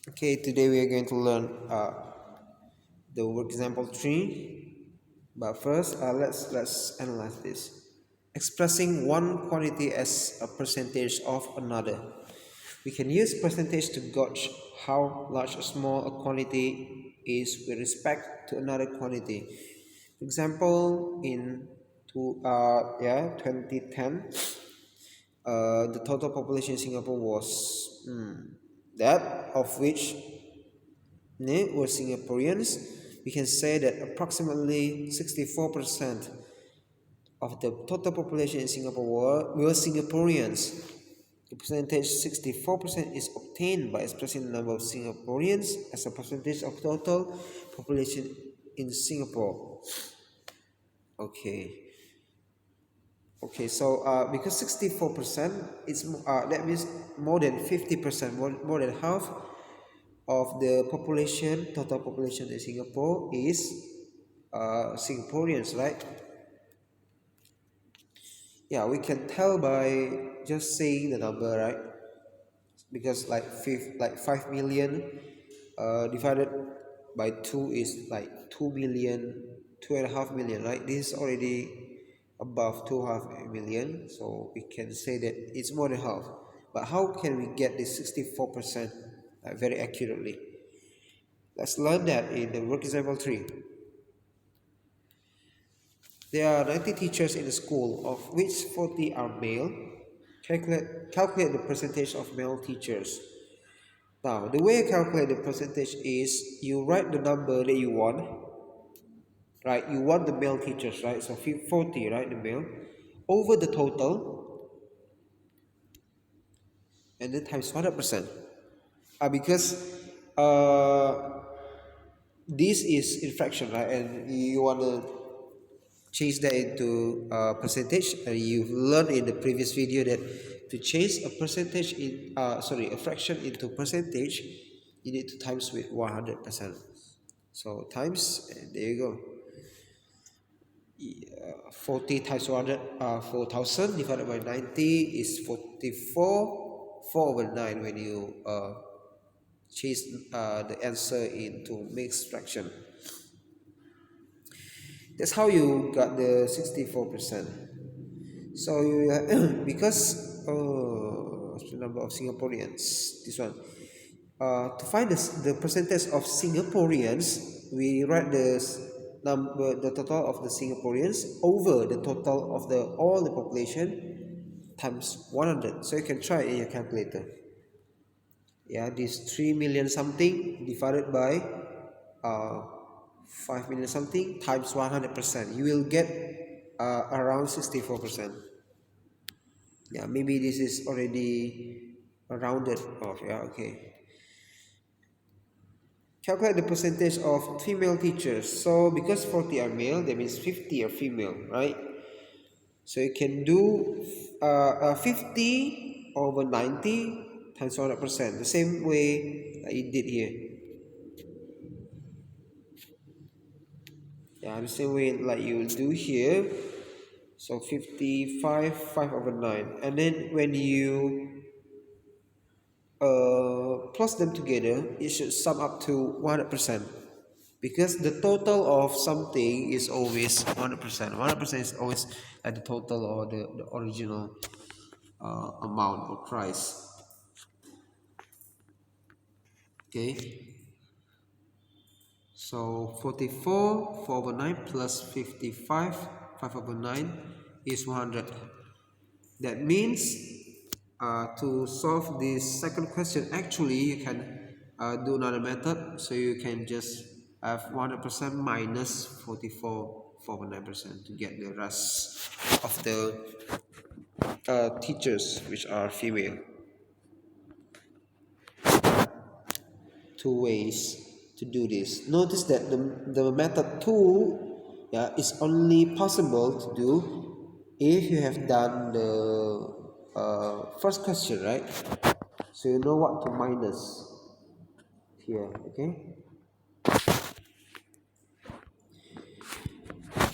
Okay, today we are going to learn the work example 3. But first, let's analyze this. Expressing one quantity as a percentage of another. We can use percentage to gauge how large or small a quantity is with respect to another quantity. For example, in 2010, the total population in Singapore was that of which were Singaporeans. We can say that approximately 64% of the total population in Singapore were Singaporeans. The percentage 64% is obtained by expressing the number of Singaporeans as a percentage of total population in Singapore. Okay. Okay, so because 64% is that means more than 50%, more than half of the population, total population in Singapore is Singaporeans, right? Yeah, we can tell by just saying the number, right? Because like 5 million divided by 2 is like 2 million, 2.5 million, right? This is already above 2.5 million, so we can say that it's more than half. But how can we get this 64% very accurately? Let's learn that in the work example 3. There are 90 teachers in the school, of which 40 are male. Calculate the percentage of male teachers. Now, the way I calculate the percentage is you write the number that you want, right? You want the male teachers, right? So 40, right? The male over the total, and then times 100%. Because this is in fraction, right? And you want to change that into percentage. You've learned in the previous video that to change a percentage in a fraction into percentage, you need to times with 100%. So times, and there you go. 40 times 100, 4000 divided by 90 is 44, 4 over 9 when you change the answer into mixed fraction. That's how you got the 64%. So you because the number of Singaporeans, this one. To find the percentage of Singaporeans, we write the total of the Singaporeans over the total of the all the population times 100. So you can try it in your calculator. Yeah, this 3 million something divided by uh, 5 million something times 100%. You will get around 64%. Yeah, maybe this is already rounded off. Yeah, okay. Calculate the percentage of female teachers. So because 40 are male, that means 50 are female, right? So you can do 50 over 90 times 100%. The same way that you did here. Yeah, the same way like you will do here. So 55, 5 over 9. And then when you plus them together, it should sum up to 100%. Because the total of something is always 100%. 100% is always at the total or the original amount or price. Okay. So 44, 4 over 9 plus 55, 5 over 9 is 100. That means to solve this second question, actually you can do another method. So you can just have 100% minus 44, 4.9% to get the rest of the teachers which are female. Two ways to do this. Notice that the method 2 is only possible to do if you have done the first question, right? So you know what to minus here, okay?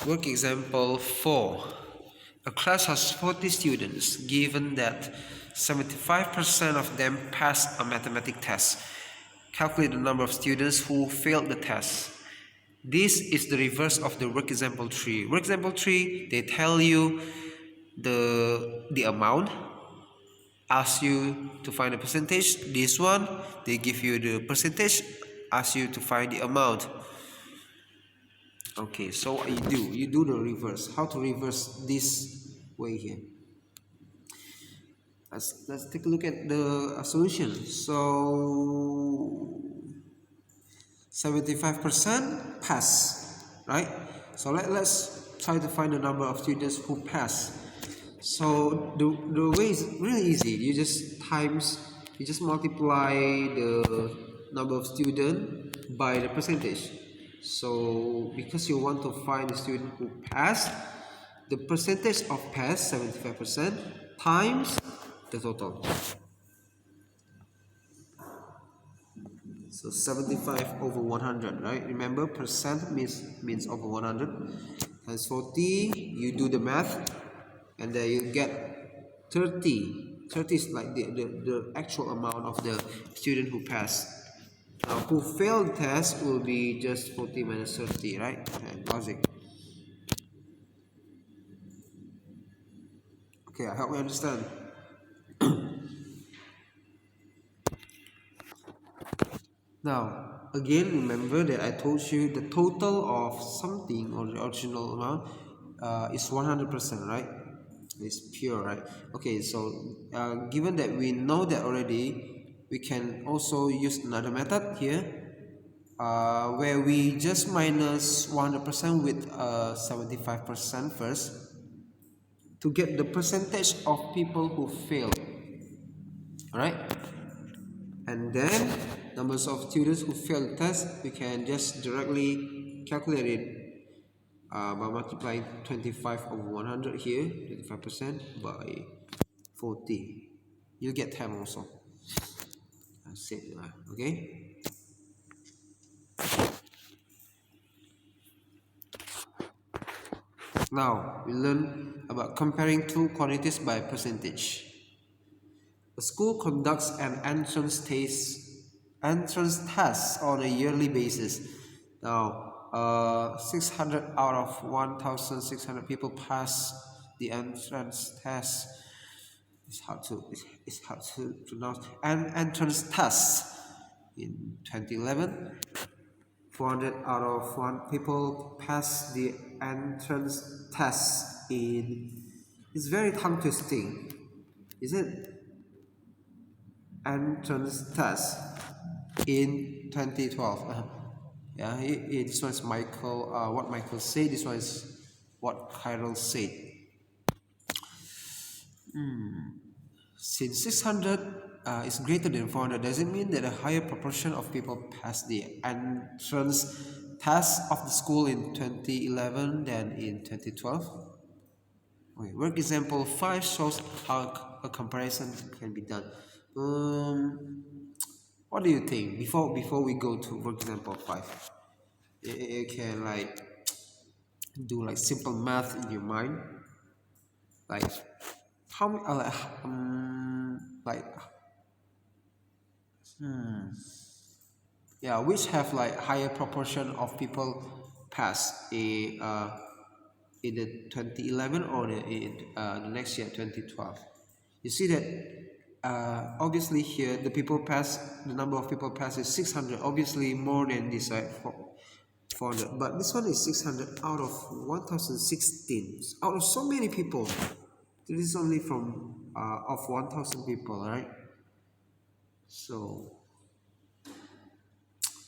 Work example 4. A class has 40 students. Given that 75% of them pass a mathematics test, calculate the number of students who failed the test. This is the reverse of the work example 3. Work example 3, they tell you the amount, ask you to find the percentage. This one, they give you the percentage, ask you to find the amount. Okay, so what you do the reverse. How to reverse this way here? Let's take a look at the solution. So 75% pass, right? So let's try to find the number of students who pass. So the way is really easy. You just multiply the number of students by the percentage. So because you want to find the student who passed, the percentage of pass 75% times the total. So 75 over 100, right? Remember, percent means over 100 times 40. You do the math, and then you get 30. 30 is like the actual amount of the student who passed. Now, who failed the test will be just 40 minus 30, right? And logic. Okay, I hope you understand. Now, again, remember that I told you the total of something or the original amount is 100%, right? It's pure, right? Okay, so given that we know that already, we can also use another method here where we just minus 100% with 75% first to get the percentage of people who failed, right? And then numbers of students who failed the test, we can just directly calculate it by multiplying 25 over 100 here, 25% by 40. You get 10 also. That's it, okay? Now, we learn about comparing two quantities by percentage. A school conducts an entrance test on a yearly basis. Now, 600 out of 1,600 people pass the entrance test. It's hard to pronounce. An entrance test in 2011. 400 out of 1 people pass the entrance test in. It's very tongue twisting, is it? Entrance test in 2012. Yeah, this one is Michael. What Michael said. This one is what Kyril said. Since 600 is greater than 400, does it mean that a higher proportion of people pass the entrance test of the school in 2011 than in 2012? Okay, work example 5 shows how a comparison can be done. What do you think before we go to work example 5? You can like do like simple math in your mind, like how yeah, which have like higher proportion of people pass in the 2011 or the next year 2012. You see that obviously here the number of people pass is 600, obviously more than this, right? 400, but this one is 600 out of 1016, out of so many people. This is only from of 1000 people, right? So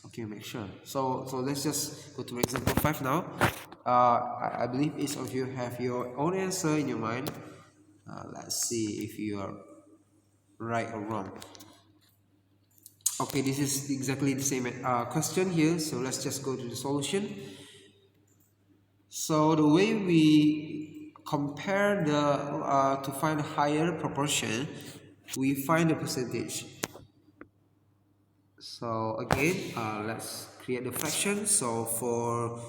okay, make sure. So let's just go to example 5 now. I believe each of you have your own answer in your mind. Let's see if you are right or wrong. Okay, this is exactly the same question here, so let's just go to the solution. So the way we compare the to find a higher proportion, we find the percentage. So again, let's create the fraction. So for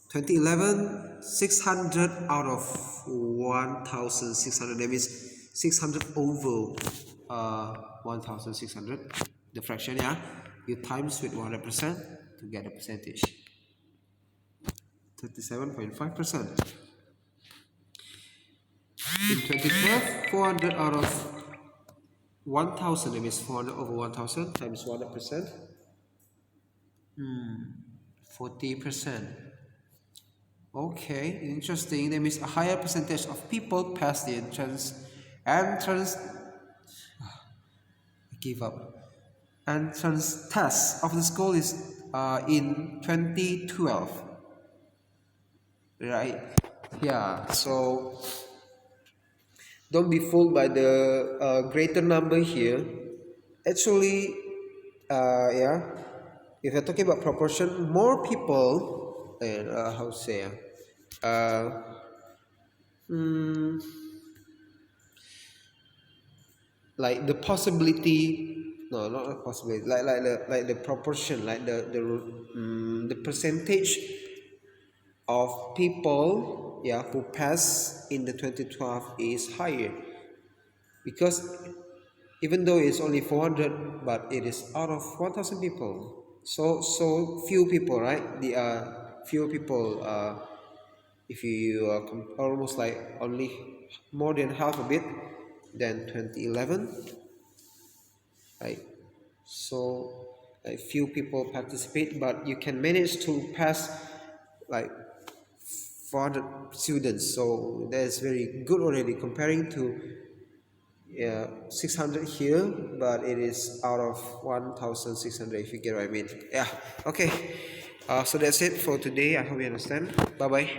2011, 600 out of 1600, that means 600 over 1600, the fraction, yeah. you times with 100% to get a percentage. 37.5%. In 2012, 400 out of 1000, that means 400 over 1000 times 100%. 40%. Okay, interesting. That means a higher percentage of people pass the entrance. Give up. Entrance test of the school is in 2012, right? Yeah. So don't be fooled by the greater number here. Actually, yeah. If you're talking about proportion, more people, and how to say, uh, mm, like the possibility, no, not the possibility, like the proportion, like the percentage of people, yeah, who pass in the 2012 is higher, because even though it's only 400, but it is out of 1000 people, so few people, right? The few people, if you almost like only more than half a bit than 2011, right? So like few people participate, but you can manage to pass like 400 students, so that's very good already, comparing to 600 here, but it is out of 1600, if you get what I mean. Yeah, okay. So that's it for today. I hope you understand. Bye bye.